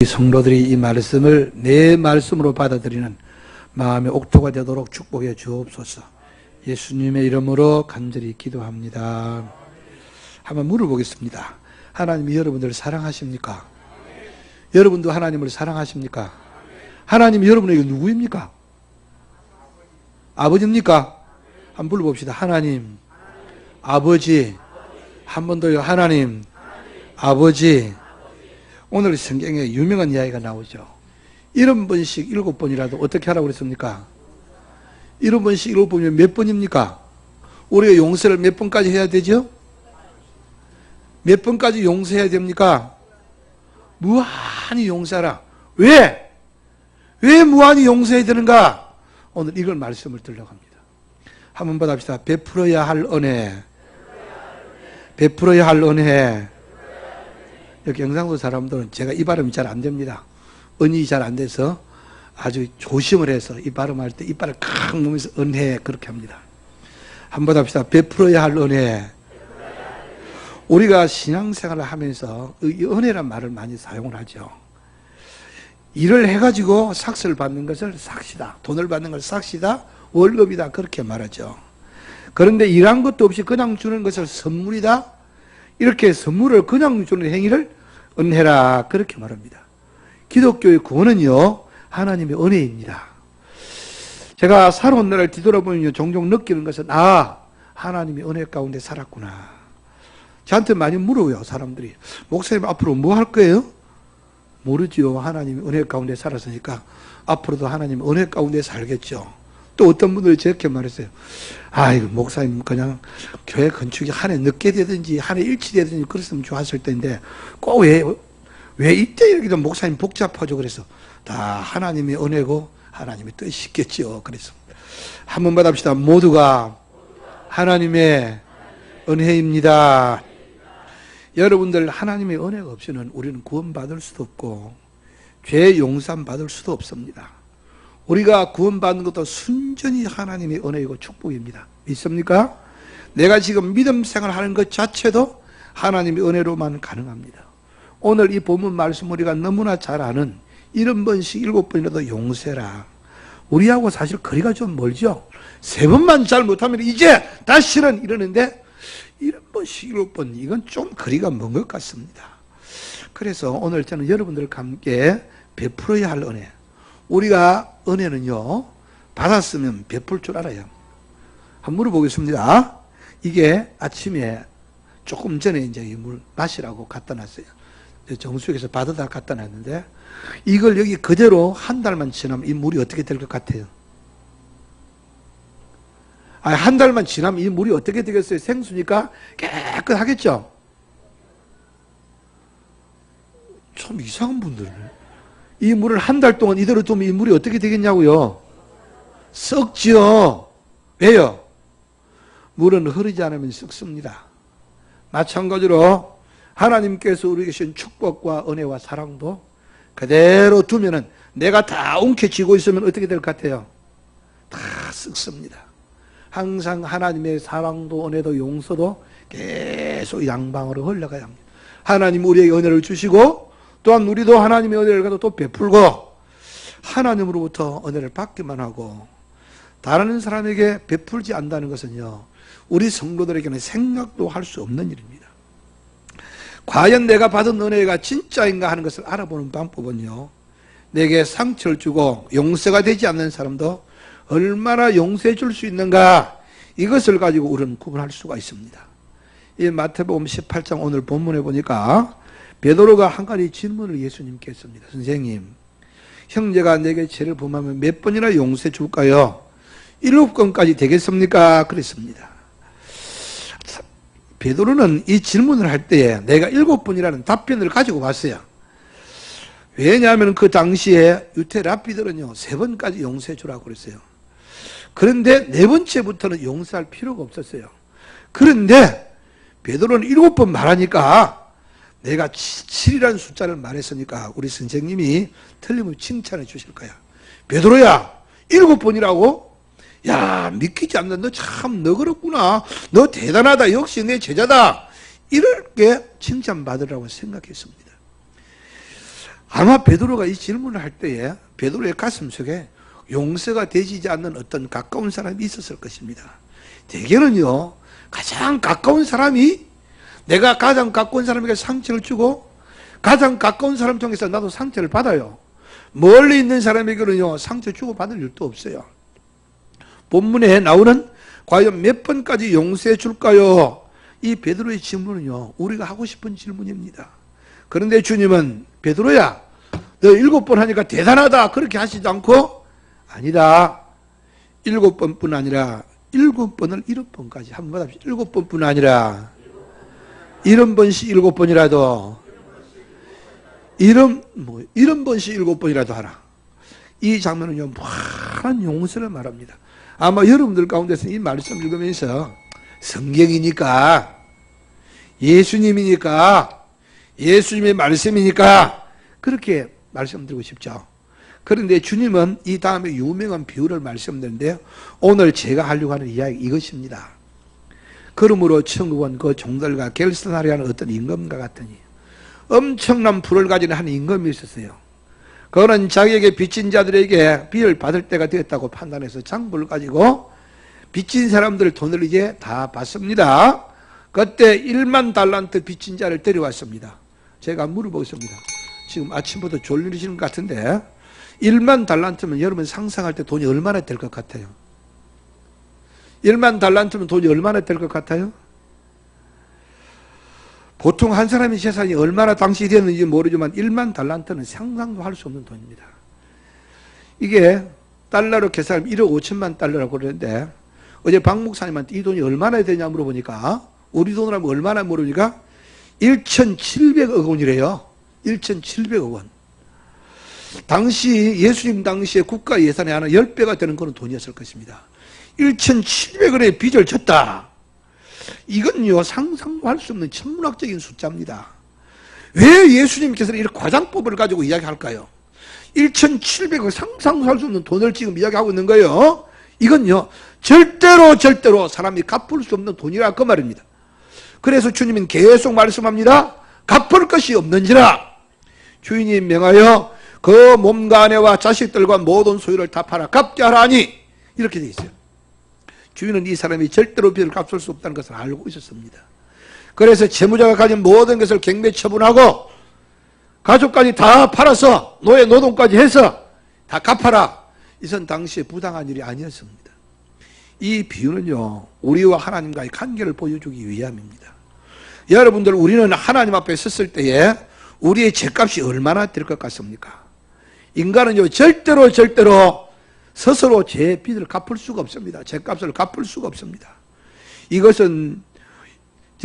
성도들이 이 말씀을 내 말씀으로 받아들이는 마음의 옥토가 되도록 축복해 주옵소서. 예수님의 이름으로 간절히 기도합니다. 한번 물어보겠습니다. 하나님이 여러분들을 사랑하십니까? 여러분도 하나님을 사랑하십니까? 하나님이 여러분에게 누구입니까? 아버지입니까? 한번 불러봅시다. 하나님, 아버지. 한 번 더요. 하나님, 아버지. 오늘 성경에 유명한 이야기가 나오죠. 70번씩 7번이라도 어떻게 하라고 그랬습니까? 70번씩 7번이면 몇 번입니까? 우리가 용서를 몇 번까지 해야 되죠? 몇 번까지 용서해야 됩니까? 무한히 용서하라. 왜? 왜 무한히 용서해야 되는가? 오늘 이걸 말씀을 들려고 합니다. 한번 받아봅시다. 베풀어야 할 은혜. 베풀어야 할 은혜. 여기 경상도 사람들은 제가 이 발음이 잘 안 됩니다. 은이 잘 안 돼서 아주 조심을 해서 이 발음할 때 이빨을 칵 놓으면서 은혜 그렇게 합니다. 한번 합시다. 베풀어야 할 은혜. 우리가 신앙생활을 하면서 이 은혜란 말을 많이 사용을 하죠. 일을 해가지고 삭스를 받는 것을 삭시다. 돈을 받는 걸 삭시다. 월급이다. 그렇게 말하죠. 그런데 일한 것도 없이 그냥 주는 것을 선물이다. 이렇게 선물을 그냥 주는 행위를 은혜라 그렇게 말합니다. 기독교의 구원은요 하나님의 은혜입니다. 제가 살아온 날을 뒤돌아보면 종종 느끼는 것은 하나님의 은혜 가운데 살았구나. 저한테 많이 물어요. 사람들이. 목사님 앞으로 뭐 할 거예요? 모르지요. 하나님의 은혜 가운데 살았으니까 앞으로도 하나님의 은혜 가운데 살겠죠. 또 어떤 분들이 저렇게 말했어요. 이거 목사님 그냥 교회 건축이 한 해 늦게 되든지 한 해 일치 되든지 그랬으면 좋았을 텐데 꼭 왜 이때 이렇게 좀 목사님 복잡하죠. 그래서 다 하나님의 은혜고 하나님의 뜻이 있겠죠. 그래서 한번 받읍시다. 모두가 하나님의 은혜입니다. 여러분들 하나님의 은혜가 없이는 우리는 구원받을 수도 없고 죄 용산 받을 수도 없습니다. 우리가 구원받는 것도 순전히 하나님의 은혜이고 축복입니다. 믿습니까? 내가 지금 믿음 생활하는 것 자체도 하나님의 은혜로만 가능합니다. 오늘 이 본문 말씀 우리가 너무나 잘 아는 70번씩 7번이라도 용서라. 우리하고 사실 거리가 좀 멀죠. 3번만 잘못하면 이제 다시는 이러는데 70번씩 7번 이건 좀 거리가 먼 것 같습니다. 그래서 오늘 저는 여러분들과 함께 베풀어야 할 은혜. 우리가 은혜는요 받았으면 베풀 줄 알아요. 한번 물어보겠습니다. 이게 아침에 조금 전에 이제 이 물 마시라고 갖다 놨어요. 정수역에서 받아다 갖다 놨는데 이걸 여기 그대로 한 달만 지나면 이 물이 어떻게 될 것 같아요? 한 달만 지나면 이 물이 어떻게 되겠어요? 생수니까 깨끗하겠죠? 참 이상한 분들이네. 이 물을 한 달 동안 이대로 두면 이 물이 어떻게 되겠냐고요? 썩지요. 왜요? 물은 흐르지 않으면 썩습니다. 마찬가지로 하나님께서 우리에게 주신 축복과 은혜와 사랑도 그대로 두면은 내가 다 움켜쥐고 있으면 어떻게 될 것 같아요? 다 썩습니다. 항상 하나님의 사랑도 은혜도 용서도 계속 양방으로 흘러가야 합니다. 하나님 우리에게 은혜를 주시고 또한 우리도 하나님의 은혜를 가도 또 베풀고 하나님으로부터 은혜를 받기만 하고 다른 사람에게 베풀지 않는다는 것은요 우리 성도들에게는 생각도 할 수 없는 일입니다. 과연 내가 받은 은혜가 진짜인가 하는 것을 알아보는 방법은요 내게 상처를 주고 용서가 되지 않는 사람도 얼마나 용서해 줄 수 있는가 이것을 가지고 우리는 구분할 수가 있습니다. 이 마태복음 18장 오늘 본문에 보니까 베드로가 한 가지 질문을 예수님께 했습니다. 선생님, 형제가 내게 죄를 범하면 몇 번이나 용서해 줄까요? 7번까지 되겠습니까? 그랬습니다. 베드로는 이 질문을 할 때에 내가 7번이라는 답변을 가지고 왔어요. 왜냐하면 그 당시에 유대 랍비들은요 3번까지 용서해 주라고 그랬어요. 그런데 4번째부터는 용서할 필요가 없었어요. 그런데 베드로는 7번 말하니까 내가 7이라는 숫자를 말했으니까 우리 선생님이 틀림없이 칭찬해 주실 거야. 베드로야 7번이라고? 야 믿기지 않는 너 참 너그럽구나. 너 대단하다. 역시 내 제자다. 이렇게 칭찬받으라고 생각했습니다. 아마 베드로가 이 질문을 할 때에 베드로의 가슴 속에 용서가 되지 않는 어떤 가까운 사람이 있었을 것입니다. 대개는요, 가장 가까운 사람이 내가 가장 가까운 사람에게 상처를 주고 가장 가까운 사람 통해서 나도 상처를 받아요. 멀리 있는 사람에게는요, 상처 주고 받을 일도 없어요. 본문에 나오는 과연 몇 번까지 용서해 줄까요? 이 베드로의 질문은요, 우리가 하고 싶은 질문입니다. 그런데 주님은 베드로야, 너 7번 하니까 대단하다 그렇게 하시지 않고 아니다. 7번뿐 아니라 7번을 7번까지 한번 합시다. 7번뿐 아니라 70번씩 7번이라도 70번씩 7번이라도 하라. 이 장면은요, 무한한 용서를 말합니다. 아마 여러분들 가운데서 이 말씀 읽으면서 성경이니까, 예수님이니까, 예수님의 말씀이니까 그렇게 말씀드리고 싶죠. 그런데 주님은 이 다음에 유명한 비유를 말씀드리는데요, 오늘 제가 하려고 하는 이야기 이것입니다. 그러므로 천국은 그 종들과 결선하려 하는 어떤 임금과 같으니, 엄청난 부를 가진 한 임금이 있었어요. 그거는 자기에게 빚진 자들에게 빚을 받을 때가 되었다고 판단해서 장부를 가지고 빚진 사람들 돈을 이제 다 받습니다. 그때 1만 달란트 빚진 자를 데려왔습니다. 제가 물어보겠습니다. 지금 아침부터 졸리시는 것 같은데 1만 달란트면 여러분 상상할 때 돈이 얼마나 될 것 같아요? 1만 달란트면 돈이 얼마나 될 것 같아요? 보통 한 사람의 재산이 얼마나 당시 되었는지 모르지만 1만 달란트는 상상도 할 수 없는 돈입니다. 이게 달러로 계산하면 1억 5천만 달러라고 그러는데 어제 박 목사님한테 이 돈이 얼마나 되냐 물어보니까 우리 돈으로 하면 얼마나 물어보니까 1,700억 원이래요. 1,700억 원. 당시 예수님 당시에 국가 예산의 하나 10배가 되는 그런 돈이었을 것입니다. 1,700원의 빚을 졌다. 이건요, 상상도 할 수 없는 천문학적인 숫자입니다. 왜 예수님께서는 이런 과장법을 가지고 이야기할까요? 1,700원 상상도 할 수 없는 돈을 지금 이야기하고 있는 거예요. 이건요, 절대로 사람이 갚을 수 없는 돈이라 그 말입니다. 그래서 주님은 계속 말씀합니다. 갚을 것이 없는지라 주인이 명하여 그 몸과 아내와 자식들과 모든 소유를 다 팔아 갚게 하라니, 이렇게 되어 있어요. 주인은 이 사람이 절대로 빚을 갚을 수 없다는 것을 알고 있었습니다. 그래서 채무자가 가진 모든 것을 경매 처분하고 가족까지 다 팔아서 노예 노동까지 해서 다 갚아라. 이것은 당시에 부당한 일이 아니었습니다. 이 비유는요, 우리와 하나님과의 관계를 보여주기 위함입니다. 여러분들, 우리는 하나님 앞에 섰을 때에 우리의 죄값이 얼마나 될 것 같습니까? 인간은요, 절대로 스스로 제 빚을 갚을 수가 없습니다. 죄값을 갚을 수가 없습니다. 이것은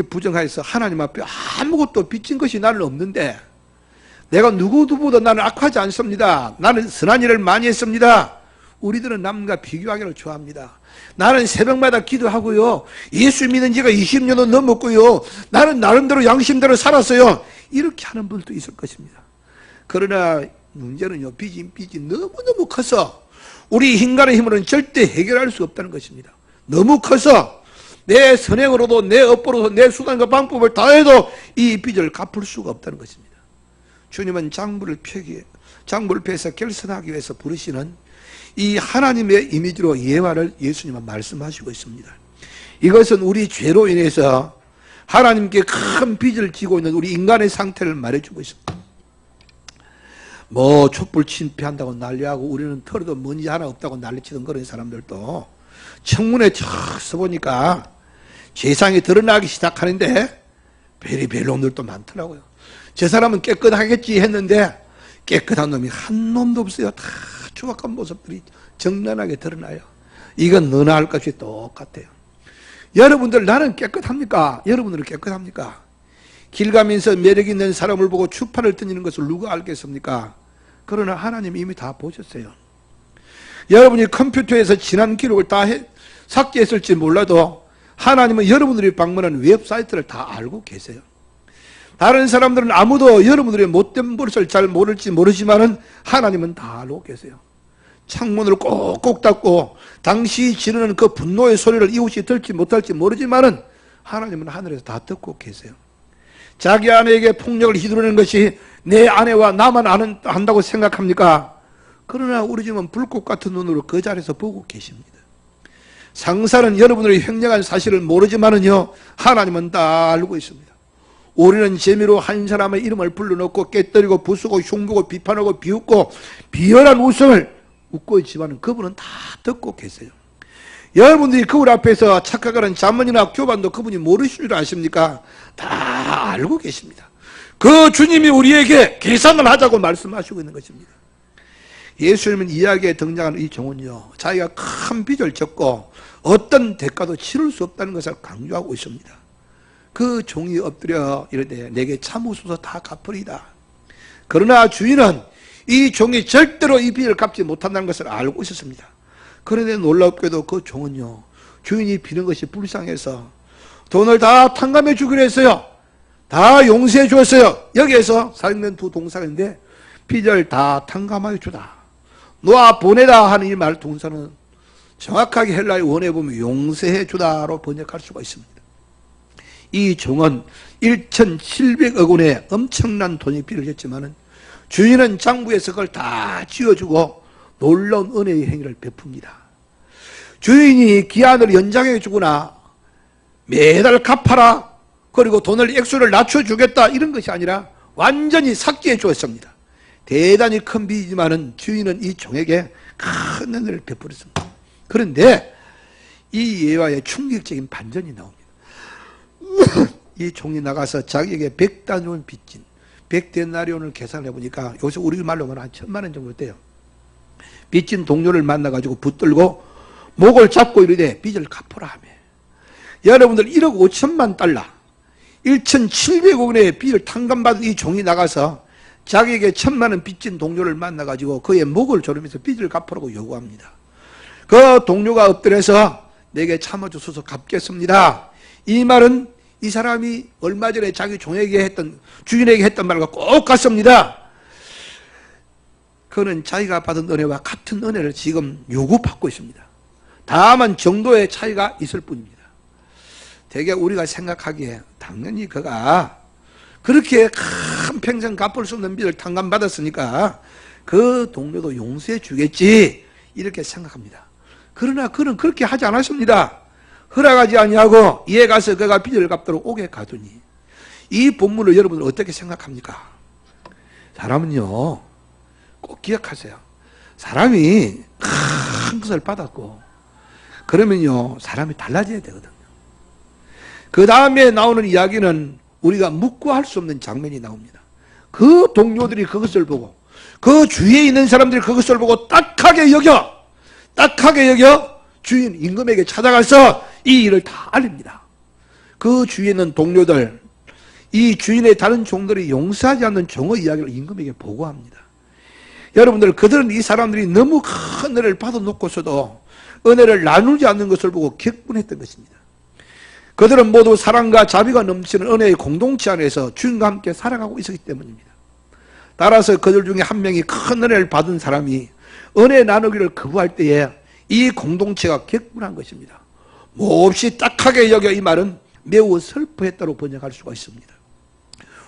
부정하여서 하나님 앞에 아무것도 빚진 것이 나는 없는데, 내가 누구보다 나는 악하지 않습니다. 나는 선한 일을 많이 했습니다. 우리들은 남과 비교하기를 좋아합니다. 나는 새벽마다 기도하고요, 예수 믿은 지가 20년은 넘었고요, 나는 나름대로 양심대로 살았어요. 이렇게 하는 분도 있을 것입니다. 그러나 문제는요, 빚이 너무너무 커서 우리 인간의 힘으로는 절대 해결할 수 없다는 것입니다. 너무 커서 내 선행으로도 내 업보로도 내 수단과 방법을 다해도 이 빚을 갚을 수가 없다는 것입니다. 주님은 장부를 펴서 결선하기 위해서 부르시는 이 하나님의 이미지로 예화를 예수님은 말씀하시고 있습니다. 이것은 우리 죄로 인해서 하나님께 큰 빚을 지고 있는 우리 인간의 상태를 말해주고 있습니다. 뭐 촛불 침폐한다고 난리하고 우리는 털어도 먼지 하나 없다고 난리치던 그런 사람들도 청문회 쫙 써보니까 죄상이 드러나기 시작하는데 별의별 놈들도 많더라고요. 저 사람은 깨끗하겠지 했는데 깨끗한 놈이 한 놈도 없어요. 다 추악한 모습들이 적나라하게 드러나요. 이건 너나 할 것이 똑같아요. 여러분들, 나는 깨끗합니까? 여러분들은 깨끗합니까? 길 가면서 매력 있는 사람을 보고 추파를 던지는 것을 누가 알겠습니까? 그러나 하나님이 이미 다 보셨어요. 여러분이 컴퓨터에서 지난 기록을 다 삭제했을지 몰라도 하나님은 여러분들이 방문한 웹사이트를 다 알고 계세요. 다른 사람들은 아무도 여러분들의 못된 버릇을 잘 모를지 모르지만은 하나님은 다 알고 계세요. 창문을 꼭꼭 닫고 당시 지르는 그 분노의 소리를 이웃이 들지 못할지 모르지만은 하나님은 하늘에서 다 듣고 계세요. 자기 아내에게 폭력을 휘두르는 것이 내 아내와 나만 한다고 생각합니까? 그러나 우리 집은 불꽃 같은 눈으로 그 자리에서 보고 계십니다. 상사는 여러분들의 횡령한 사실을 모르지만은요, 하나님은 다 알고 있습니다. 우리는 재미로 한 사람의 이름을 불러놓고 깨뜨리고 부수고 흉보고 비판하고 비웃고 비열한 웃음을 웃고 있지만 그분은 다 듣고 계세요. 여러분들이 그분 앞에서 착각하는 자문이나 교반도 그분이 모르실 줄 아십니까? 다 알고 계십니다. 그 주님이 우리에게 계산을 하자고 말씀하시고 있는 것입니다. 예수님은 이야기에 등장하는 이 종은요, 자기가 큰 빚을 졌고 어떤 대가도 치를 수 없다는 것을 강조하고 있습니다. 그 종이 엎드려 이르되 내게 참으소서 다 갚으리이다. 그러나 주인은 이 종이 절대로 이 빚을 갚지 못한다는 것을 알고 있었습니다. 그런데 놀랍게도 그 종은요, 주인이 비는 것이 불쌍해서 돈을 다 탕감해 주기로 했어요. 다 용서해 주었어요. 여기에서 사용된 두 동사인데 빚을 다 탕감하여 주다, 놓아 보내다 하는 이 말 동사는 정확하게 헬라의 원에 보면 용서해 주다로 번역할 수가 있습니다. 이 종은 1,700억 원의 엄청난 돈이 빚을 졌지만은 주인은 장부에서 그걸 다 지어주고 놀라운 은혜의 행위를 베풉니다. 주인이 기한을 연장해 주거나 매달 갚아라, 그리고 돈을 액수를 낮춰주겠다, 이런 것이 아니라 완전히 삭제해 주었습니다. 대단히 큰 빚이지만은 주인은 이 종에게 큰 은혜를 베풀었습니다. 그런데 이 예화에 충격적인 반전이 나옵니다. 이 종이 나가서 자기에게 100다니온 빚진 100데나리온을 계산해 보니까 요새 우리 말로 말하면 한 1000만 원 정도 돼요. 빚진 동료를 만나가지고 붙들고 목을 잡고 이르되 빚을 갚으라 하며, 여러분들 1억 5천만 달러 1,700억 원의 빚을 탕감받은 이 종이 나가서 자기에게 1000만 원 빚진 동료를 만나가지고 그의 목을 조르면서 빚을 갚으라고 요구합니다. 그 동료가 엎드려서 내게 참아주소서 갚겠습니다. 이 말은 이 사람이 얼마 전에 자기 종에게 했던, 주인에게 했던 말과 꼭 같습니다. 그는 자기가 받은 은혜와 같은 은혜를 지금 요구받고 있습니다. 다만 정도의 차이가 있을 뿐입니다. 대개 우리가 생각하기에 당연히 그가 그렇게 큰 평생 갚을 수 없는 빚을 탕감받았으니까 그 동료도 용서해 주겠지, 이렇게 생각합니다. 그러나 그는 그렇게 하지 않았습니다. 허락하지 아니하고 이에 가서 그가 빚을 갚도록 오게 가두니, 이 본문을 여러분은 어떻게 생각합니까? 사람은요, 꼭 기억하세요. 사람이 큰 것을 받았고 그러면요, 사람이 달라져야 되거든요. 그 다음에 나오는 이야기는 우리가 묻고 할 수 없는 장면이 나옵니다. 그 동료들이 그것을 보고, 그 주위에 있는 사람들이 그것을 보고 딱하게 여겨 주인 임금에게 찾아가서 이 일을 다 알립니다. 그 주위에 있는 동료들, 이 주인의 다른 종들이 용서하지 않는 종의 이야기를 임금에게 보고합니다. 여러분들, 그들은 이 사람들이 너무 큰 은혜를 받아놓고서도 은혜를 나누지 않는 것을 보고 격분했던 것입니다. 그들은 모두 사랑과 자비가 넘치는 은혜의 공동체 안에서 주인과 함께 살아가고 있었기 때문입니다. 따라서 그들 중에 한 명이 큰 은혜를 받은 사람이 은혜 나누기를 거부할 때에 이 공동체가 격분한 것입니다. 몹시 딱하게 여겨 이 말은 매우 슬퍼했다고 번역할 수가 있습니다.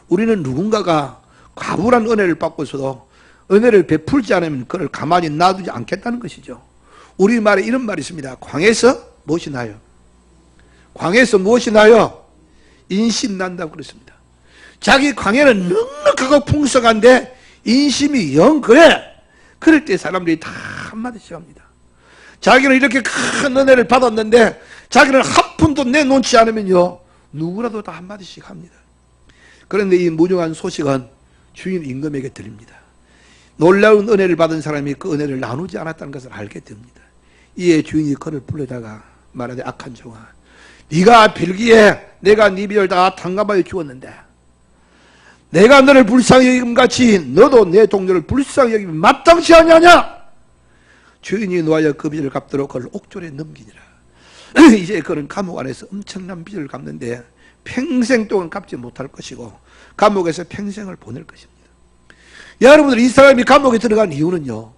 우리는 누군가가 과분한 은혜를 받고서도 은혜를 베풀지 않으면 그를 가만히 놔두지 않겠다는 것이죠. 우리말에 이런 말이 있습니다. 광에서 무엇이 나요? 광에서 무엇이 나요? 인심 난다고 그랬습니다. 자기 광에는 넉넉하고 풍성한데 인심이 영 그래. 그럴 때 사람들이 다 한마디씩 합니다. 자기는 이렇게 큰 은혜를 받았는데 자기는 한 푼도 내놓지 않으면요, 누구라도 다 한마디씩 합니다. 그런데 이 무정한 소식은 주인 임금에게 들립니다. 놀라운 은혜를 받은 사람이 그 은혜를 나누지 않았다는 것을 알게 됩니다. 이에 주인이 그를 불러다가 말하되, 악한 종아, 네가 빌기에 내가 네 빚을 다 탕감하여 주었는데 내가 너를 불쌍히 여김같이 너도 내 동료를 불쌍히 여기면 마땅치 아니하냐? 주인이 놓아여 그 빚을 갚도록 그를 옥졸에 넘기니라. 이제 그는 감옥 안에서 엄청난 빚을 갚는데 평생 동안 갚지 못할 것이고 감옥에서 평생을 보낼 것입니다. 여러분들, 이 사람이 감옥에 들어간 이유는요,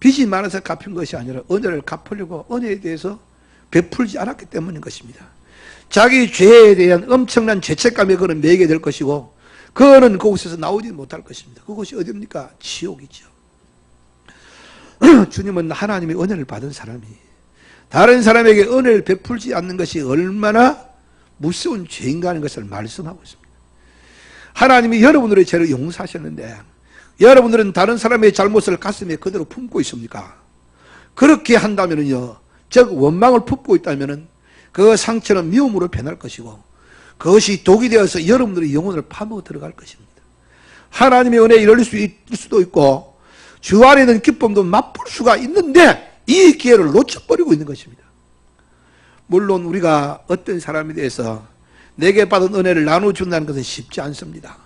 빚이 많아서 갚은 것이 아니라 은혜를 갚으려고 은혜에 대해서 베풀지 않았기 때문인 것입니다. 자기 죄에 대한 엄청난 죄책감에 그는 매게 될 것이고 그거는 그곳에서 나오지 못할 것입니다. 그곳이 어디입니까? 지옥이죠. 주님은 하나님의 은혜를 받은 사람이 다른 사람에게 은혜를 베풀지 않는 것이 얼마나 무서운 죄인가 하는 것을 말씀하고 있습니다. 하나님이 여러분들의 죄를 용서하셨는데 여러분들은 다른 사람의 잘못을 가슴에 그대로 품고 있습니까? 그렇게 한다면요, 즉 원망을 품고 있다면 그 상처는 미움으로 변할 것이고 그것이 독이 되어서 여러분들의 영혼을 파먹어 들어갈 것입니다. 하나님의 은혜에 이를 수도 있고 주 안에 있는 기쁨도 맛볼 수가 있는데 이 기회를 놓쳐버리고 있는 것입니다. 물론 우리가 어떤 사람에 대해서 내게 받은 은혜를 나눠준다는 것은 쉽지 않습니다.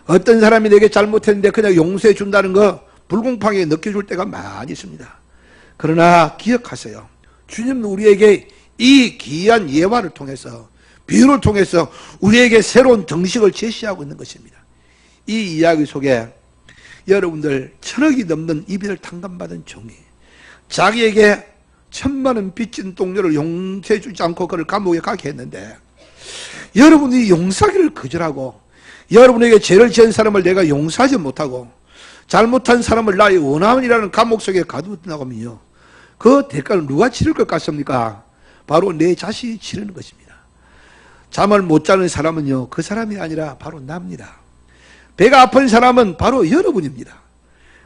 어떤 사람이 내게 잘못했는데 그냥 용서해 준다는 거 불공평하게 느껴질 때가 많이 있습니다. 그러나 기억하세요. 주님은 우리에게 이 귀한 예화를 통해서 비유를 통해서 우리에게 새로운 정식을 제시하고 있는 것입니다. 이 이야기 속에 여러분들 천억이 넘는 이별을 탕감받은 종이 자기에게 1000만원 빚진 동료를 용서해 주지 않고 그를 감옥에 가게 했는데 여러분이 용서하기를 거절하고 여러분에게 죄를 지은 사람을 내가 용서하지 못하고 잘못한 사람을 나의 원함이라는 감옥 속에 가두었다고 하면요, 그 대가를 누가 치를 것 같습니까? 바로 내 자신이 치르는 것입니다. 잠을 못 자는 사람은요, 그 사람이 아니라 바로 나입니다. 배가 아픈 사람은 바로 여러분입니다.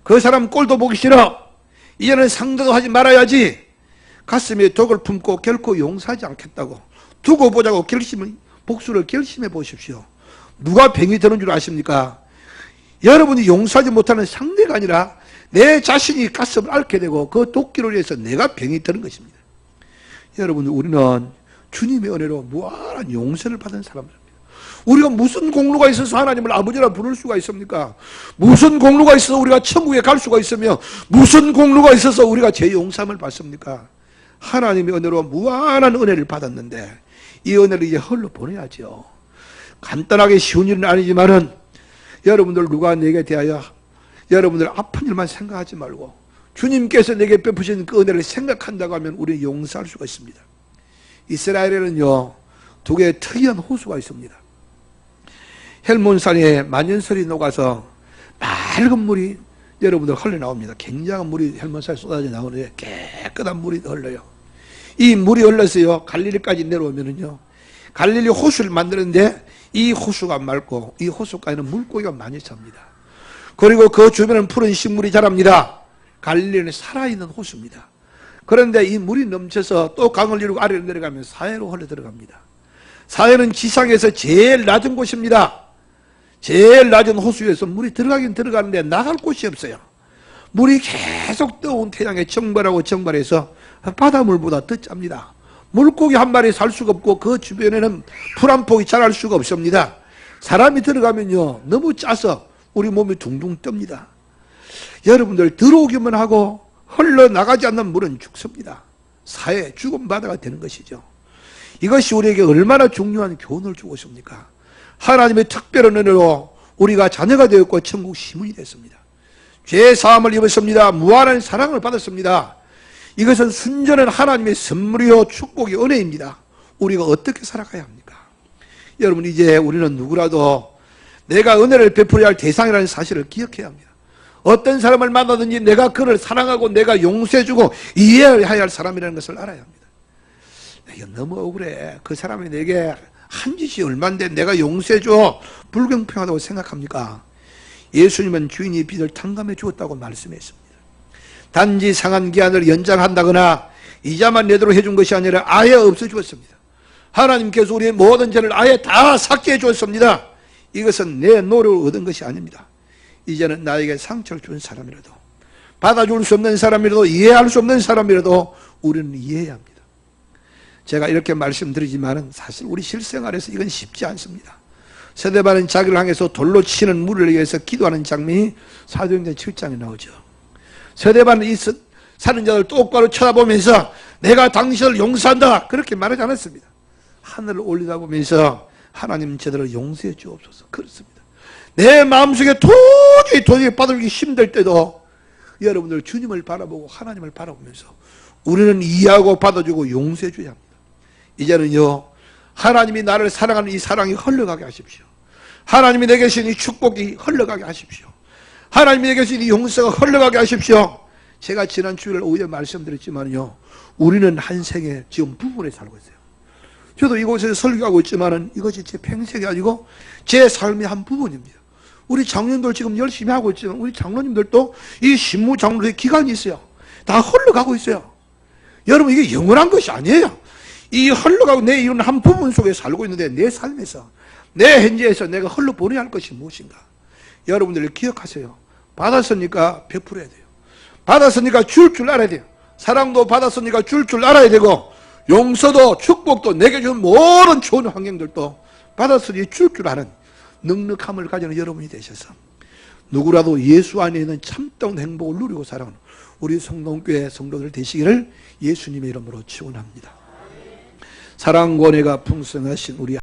그 사람 꼴도 보기 싫어, 이제는 상대도 하지 말아야지, 가슴에 독을 품고 결코 용서하지 않겠다고 두고 보자고 복수를 결심해 보십시오. 누가 병이 드는 줄 아십니까? 여러분이 용서하지 못하는 상대가 아니라 내 자신이 가슴을 앓게 되고 그 도끼로 인해서 내가 병이 드는 것입니다. 여러분, 우리는 주님의 은혜로 무한한 용서를 받은 사람들입니다. 우리가 무슨 공로가 있어서 하나님을 아버지라 부를 수가 있습니까? 무슨 공로가 있어서 우리가 천국에 갈 수가 있으며 무슨 공로가 있어서 우리가 죄 용서함을 받습니까? 하나님의 은혜로 무한한 은혜를 받았는데 이 은혜를 이제 흘러보내야죠. 간단하게 쉬운 일은 아니지만은 여러분들 누가 내게 대하여 여러분들 아픈 일만 생각하지 말고 주님께서 내게 베푸신 그 은혜를 생각한다고 하면 우리는 용서할 수가 있습니다. 이스라엘에는요, 두 개의 특이한 호수가 있습니다. 헬몬산에 만년설이 녹아서 맑은 물이 여러분들 흘러나옵니다. 굉장한 물이 헬몬산에 쏟아져 나오는데 깨끗한 물이 흘러요. 이 물이 흘러서요, 갈릴리까지 내려오면은요, 갈릴리 호수를 만드는데 이 호수가 맑고 이 호수가에는 물고기가 많이 삽니다. 그리고 그 주변은 푸른 식물이 자랍니다. 갈릴리는 살아있는 호수입니다. 그런데 이 물이 넘쳐서 또 강을 이루고 아래로 내려가면 사해로 흘러 들어갑니다. 사해는 지상에서 제일 낮은 곳입니다. 제일 낮은 호수에서 물이 들어가긴 들어가는데 나갈 곳이 없어요. 물이 계속 뜨거운 태양에 정발하고 정발해서 바닷물보다 더 짭니다. 물고기 한 마리 살 수가 없고 그 주변에는 풀 한 폭이 자랄 수가 없습니다. 사람이 들어가면요, 너무 짜서 우리 몸이 둥둥 뜹니다. 여러분들, 들어오기만 하고 흘러나가지 않는 물은 죽습니다. 사해, 죽음 바다가 되는 것이죠. 이것이 우리에게 얼마나 중요한 교훈을 주고 있습니까? 하나님의 특별한 은혜로 우리가 자녀가 되었고 천국 시민이 됐습니다. 죄 사함을 입었습니다. 무한한 사랑을 받았습니다. 이것은 순전한 하나님의 선물이요 축복의 은혜입니다. 우리가 어떻게 살아가야 합니까? 여러분, 이제 우리는 누구라도 내가 은혜를 베풀어야 할 대상이라는 사실을 기억해야 합니다. 어떤 사람을 만나든지 내가 그를 사랑하고 내가 용서해주고 이해해야 할 사람이라는 것을 알아야 합니다. 이거 너무 억울해. 그 사람이 내게 한 짓이 얼만데 내가 용서해줘. 불공평하다고 생각합니까? 예수님은 주인이 빚을 탕감해 주었다고 말씀했습니다. 단지 상한 기한을 연장한다거나 이자만 내도록 해준 것이 아니라 아예 없어주었습니다. 하나님께서 우리의 모든 죄를 아예 다 삭제해 주었습니다. 이것은 내 노력을 얻은 것이 아닙니다. 이제는 나에게 상처를 준 사람이라도, 받아줄 수 없는 사람이라도, 이해할 수 없는 사람이라도 우리는 이해해야 합니다. 제가 이렇게 말씀드리지만 사실 우리 실생활에서 이건 쉽지 않습니다. 스데반은 자기를 향해서 돌로 치는 물을 위해서 기도하는 장면이 사도행전 7장에 나오죠. 스데반은 이 사는 자들 똑바로 쳐다보면서 내가 당신을 용서한다 그렇게 말하지 않았습니다. 하늘을 올려다보면서 하나님 제대로 용서해 주옵소서 그렇습니다. 내 마음속에 도저히 받아들이기 힘들 때도 여러분들 주님을 바라보고 하나님을 바라보면서 우리는 이해하고 받아주고 용서해 줘야 합니다. 이제는요, 하나님이 나를 사랑하는 이 사랑이 흘러가게 하십시오. 하나님이 내게 주신 이 축복이 흘러가게 하십시오. 하나님이 내게 주신 이 용서가 흘러가게 하십시오. 제가 지난 주일 오후에 말씀드렸지만요, 우리는 한 생에 지금 부분에 살고 있어요. 저도 이곳에서 설교하고 있지만은 이것이 제 평생이 아니고 제 삶의 한 부분입니다. 우리 장로님들 지금 열심히 하고 있지만 우리 장로님들도 이 신무 장로의 기간이 있어요. 다 흘러가고 있어요. 여러분, 이게 영원한 것이 아니에요. 이 흘러가고 내 이런 한 부분 속에 살고 있는데 내 삶에서, 내 현재에서 내가 흘러보내야 할 것이 무엇인가? 여러분들 기억하세요. 받았으니까 베풀어야 돼요. 받았으니까 줄 알아야 돼요. 사랑도 받았으니까 줄 알아야 되고, 용서도 축복도 내게 준 모든 좋은 환경들도 받았으니 줄 아는 넉넉함을 가지는 여러분이 되셔서 누구라도 예수 안에 있는 참다운 행복을 누리고 살아가는 우리 성동교회 성도들 되시기를 예수님의 이름으로 축원합니다. 사랑과 은혜가 풍성하신 우리